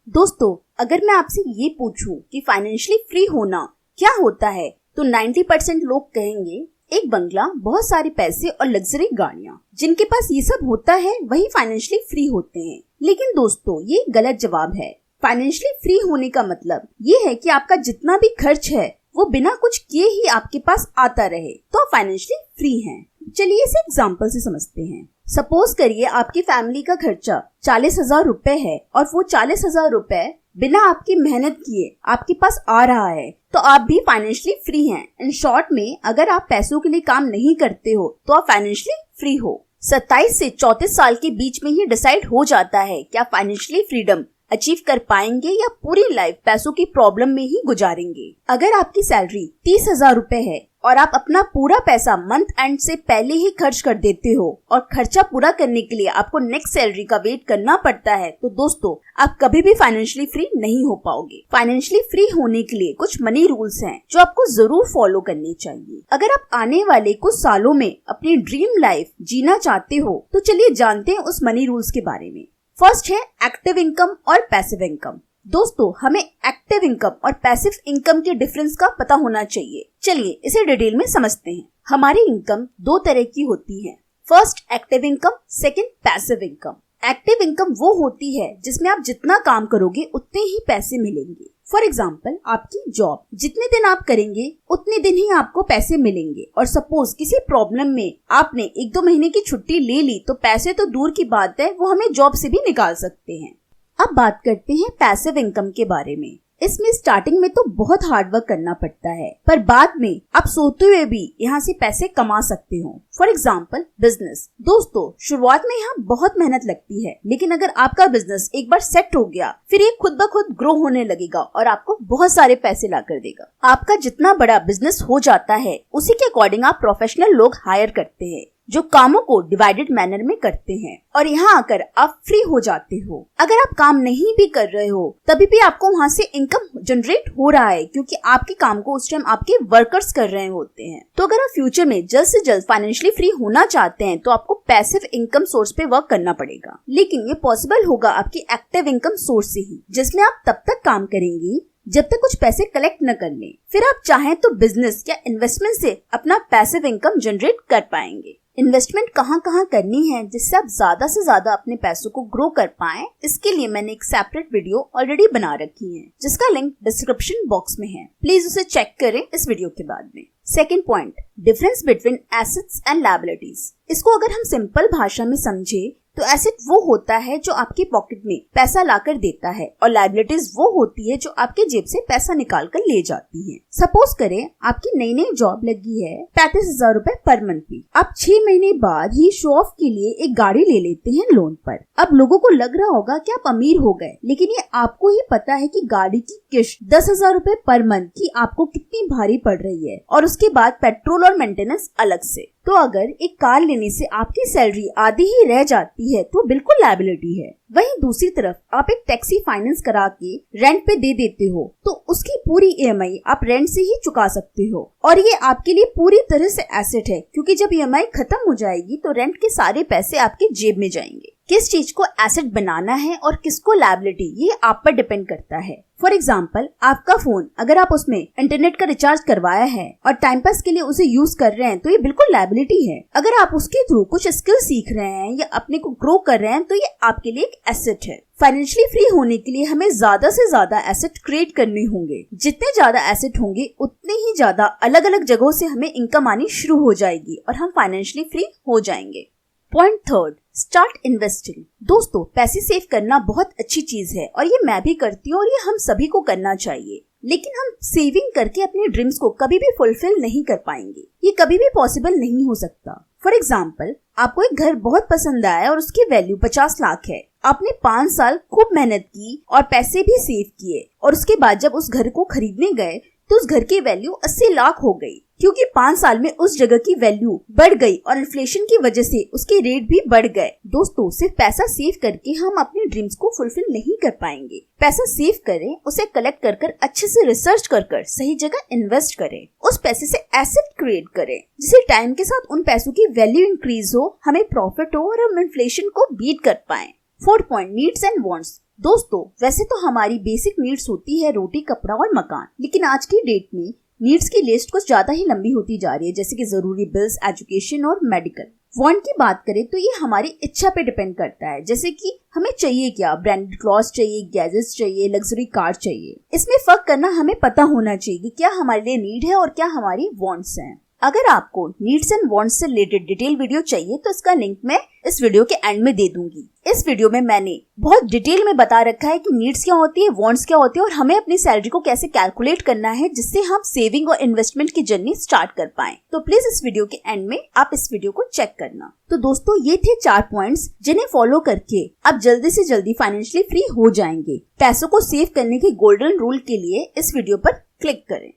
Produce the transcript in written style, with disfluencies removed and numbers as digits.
दोस्तों, अगर मैं आपसे ये पूछूं कि फाइनेंशियली फ्री होना क्या होता है, तो 90% लोग कहेंगे एक बंगला, बहुत सारे पैसे और लग्जरी गाड़ियाँ। जिनके पास ये सब होता है वही फाइनेंशियली फ्री होते हैं। लेकिन दोस्तों, ये गलत जवाब है। फाइनेंशियली फ्री होने का मतलब ये है कि आपका जितना भी खर्च है वो बिना कुछ किए ही आपके पास आता रहे, तो आप फाइनेंशियली फ्री हैं। चलिए इसे एग्जाम्पल से समझते हैं। सपोज करिए आपकी फैमिली का खर्चा 40,000 रुपए है और वो 40,000 रुपए बिना आपकी मेहनत किए आपके पास आ रहा है, तो आप भी फाइनेंशियली फ्री हैं। इन शॉर्ट में, अगर आप पैसों के लिए काम नहीं करते हो तो आप फाइनेंशियली फ्री हो। 27 से 34 साल के बीच में ही डिसाइड हो जाता है कि आप फाइनेंशियली फ्रीडम अचीव कर पाएंगे या पूरी लाइफ पैसों की प्रॉब्लम में ही गुजारेंगे। अगर आपकी सैलरी 30,000 रुपए है और आप अपना पूरा पैसा मंथ एंड से पहले ही खर्च कर देते हो और खर्चा पूरा करने के लिए आपको नेक्स्ट सैलरी का वेट करना पड़ता है, तो दोस्तों आप कभी भी फाइनेंशियली फ्री नहीं हो पाओगे। फाइनेंशियली फ्री होने के लिए कुछ मनी रूल्स हैं जो आपको जरूर फॉलो करने चाहिए। अगर आप आने वाले कुछ सालों में अपनी ड्रीम लाइफ जीना चाहते हो, तो चलिए जानते हैं उस मनी रूल्स के बारे में। फर्स्ट है एक्टिव इनकम और पैसिव इनकम। दोस्तों, हमें एक्टिव इनकम और पैसिव इनकम के डिफरेंस का पता होना चाहिए। चलिए इसे डिटेल में समझते हैं। हमारी इनकम दो तरह की होती है। First active income, second passive income. Active income वो होती है जिसमें आप जितना काम करोगे उतने ही पैसे मिलेंगे। फॉर एग्जाम्पल, आपकी जॉब जितने दिन आप करेंगे उतने दिन ही आपको पैसे मिलेंगे। और सपोज किसी प्रॉब्लम में आपने 1-2 महीने की छुट्टी ले ली, तो पैसे तो दूर की बात है, वो हमें जॉब से भी निकाल सकते हैं। अब बात करते हैं पैसिव इनकम के बारे में। इसमें स्टार्टिंग में तो बहुत हार्ड वर्क करना पड़ता है, पर बाद में आप सोते हुए भी यहाँ से पैसे कमा सकते हो। For example business. दोस्तों, शुरुआत में यहाँ बहुत मेहनत लगती है, लेकिन अगर आपका बिजनेस एक बार सेट हो गया, फिर ये खुद ब खुद ग्रो होने लगेगा और आपको बहुत सारे पैसे ला कर देगा। आपका जितना बड़ा बिजनेस हो जाता है, उसी के अकॉर्डिंग आप प्रोफेशनल लोग हायर करते हैं जो कामों को डिवाइडेड मैनर में करते हैं, और यहाँ आकर आप फ्री हो जाते हो। अगर आप काम नहीं भी कर रहे हो तभी भी आपको वहाँ से इनकम जनरेट हो रहा है, क्योंकि आपके काम को उस टाइम आपके वर्कर्स कर रहे होते हैं। तो अगर आप फ्यूचर में जल्द से जल्द फाइनेंशियली फ्री होना चाहते हैं तो आपको पैसिव इनकम सोर्स पे वर्क करना पड़ेगा। लेकिन ये पॉसिबल होगा आपकी एक्टिव इनकम सोर्स से ही, जिसमें आप तब तक काम करेंगी जब तक कुछ पैसे कलेक्ट न कर लें। फिर आप चाहें तो बिजनेस या इन्वेस्टमेंट से अपना पैसिव इनकम जनरेट कर पाएंगे। इन्वेस्टमेंट कहाँ कहाँ करनी है जिससे आप ज्यादा से ज्यादा अपने पैसों को ग्रो कर पाएं, इसके लिए मैंने एक सेपरेट वीडियो ऑलरेडी बना रखी है, जिसका लिंक डिस्क्रिप्शन बॉक्स में है। प्लीज उसे चेक करें इस वीडियो के बाद में। Second point, difference between assets and liabilities. इसको अगर हम सिंपल भाषा में समझे तो एसेट वो होता है जो आपकी पॉकेट में पैसा लाकर देता है, और लायबिलिटीज वो होती है जो आपके जेब से पैसा निकाल कर ले जाती है। सपोज करें आपकी नई नई जॉब लगी है 35,000 रुपए पर मंथ की। आप 6 महीने बाद ही शो ऑफ के लिए एक गाड़ी ले लेते हैं लोन पर। अब लोगों को लग रहा होगा कि आप अमीर हो गए, लेकिन ये आपको ही पता है कि गाड़ी की किश्त 10,000 रुपए पर मंथ की आपको कितनी भारी पड़ रही है, और उसके बाद पेट्रोल और मेंटेनेंस अलग से। तो अगर एक कार लेने से आपकी सैलरी आधी ही रह जाती है तो बिल्कुल लायबिलिटी है। वहीं दूसरी तरफ आप एक टैक्सी फाइनेंस करा के रेंट पे दे देते हो, तो उसकी पूरी ईएमआई आप रेंट से ही चुका सकते हो, और ये आपके लिए पूरी तरह से एसेट है, क्योंकि जब ईएमआई खत्म हो जाएगी तो रेंट के सारे पैसे आपके जेब में जाएंगे। किस चीज को एसेट बनाना है और किसको लायबिलिटी, ये आप पर डिपेंड करता है। फॉर एग्जाम्पल, आपका फोन, अगर आप उसमें इंटरनेट का रिचार्ज करवाया है और टाइम पास के लिए उसे यूज कर रहे हैं तो ये बिल्कुल लायबिलिटी है। अगर आप उसके थ्रू कुछ स्किल सीख रहे हैं या अपने को ग्रो कर रहे हैं तो ये आपके लिए एक एसेट है। फाइनेंशियली फ्री होने के लिए हमें ज्यादा से ज्यादा एसेट क्रिएट करने होंगे। जितने ज्यादा एसेट होंगे उतने ही ज्यादा अलग अलग जगहों से हमें इनकम आनी शुरू हो जाएगी और हम फाइनेंशियली फ्री हो जाएंगे। Point third, start investing. दोस्तों, पैसे सेव करना बहुत अच्छी चीज है और ये मैं भी करती हूँ और ये हम सभी को करना चाहिए, लेकिन हम सेविंग करके अपने ड्रीम्स को कभी भी फुलफिल नहीं कर पाएंगे। ये कभी भी पॉसिबल नहीं हो सकता। फॉर एग्जाम्पल, आपको एक घर बहुत पसंद आया और उसकी वैल्यू 50 लाख है। आपने 5 साल खूब मेहनत की और पैसे भी सेव किए, और उसके बाद जब उस घर को खरीदने गए तो उस घर की वैल्यू 80 लाख हो गई, क्योंकि 5 साल में उस जगह की वैल्यू बढ़ गई और इन्फ्लेशन की वजह से उसके रेट भी बढ़ गए। दोस्तों, सिर्फ पैसा सेव करके हम अपने ड्रीम्स को फुलफिल नहीं कर पाएंगे। पैसा सेव करें, उसे कलेक्ट कर कर अच्छे से रिसर्च कर कर सही जगह इन्वेस्ट करें, उस पैसे से एसेट क्रिएट करें, जिससे टाइम के साथ उन पैसों की वैल्यू इंक्रीज हो, हमें प्रॉफिट हो और हम इन्फ्लेशन को बीट कर पाए। Fourth point, needs and wants. दोस्तों, वैसे तो हमारी बेसिक नीड्स होती है रोटी, कपड़ा और मकान, लेकिन आज की डेट में नीड्स की लिस्ट कुछ ज्यादा ही लंबी होती जा रही है, जैसे कि जरूरी बिल्स, एजुकेशन और मेडिकल। वांट की बात करें तो ये हमारी इच्छा पे डिपेंड करता है, जैसे कि हमें चाहिए क्या, ब्रांडेड क्लॉथ्स चाहिए, गैजेट्स चाहिए, लग्जरी कार चाहिए। इसमें फर्क करना हमें पता होना चाहिए कि क्या हमारे लिए नीड है और क्या हमारी वांट्स हैं। अगर आपको नीड्स एंड वांट्स से रिलेटेड डिटेल वीडियो चाहिए तो इसका लिंक मैं इस वीडियो के एंड में दे दूंगी। इस वीडियो में मैंने बहुत डिटेल में बता रखा है कि नीड्स क्या होती है, वांट्स क्या होती है और हमें अपनी सैलरी को कैसे कैलकुलेट करना है जिससे हम सेविंग और इन्वेस्टमेंट की जर्नी स्टार्ट कर पाएं। तो प्लीज इस वीडियो के एंड में आप इस वीडियो को चेक करना। तो दोस्तों, ये थे 4 पॉइंट्स जिन्हें फॉलो करके आप जल्दी से जल्दी फाइनेंशियली फ्री हो जाएंगे। पैसों को सेव करने के गोल्डन रूल के लिए इस वीडियो पर क्लिक करें।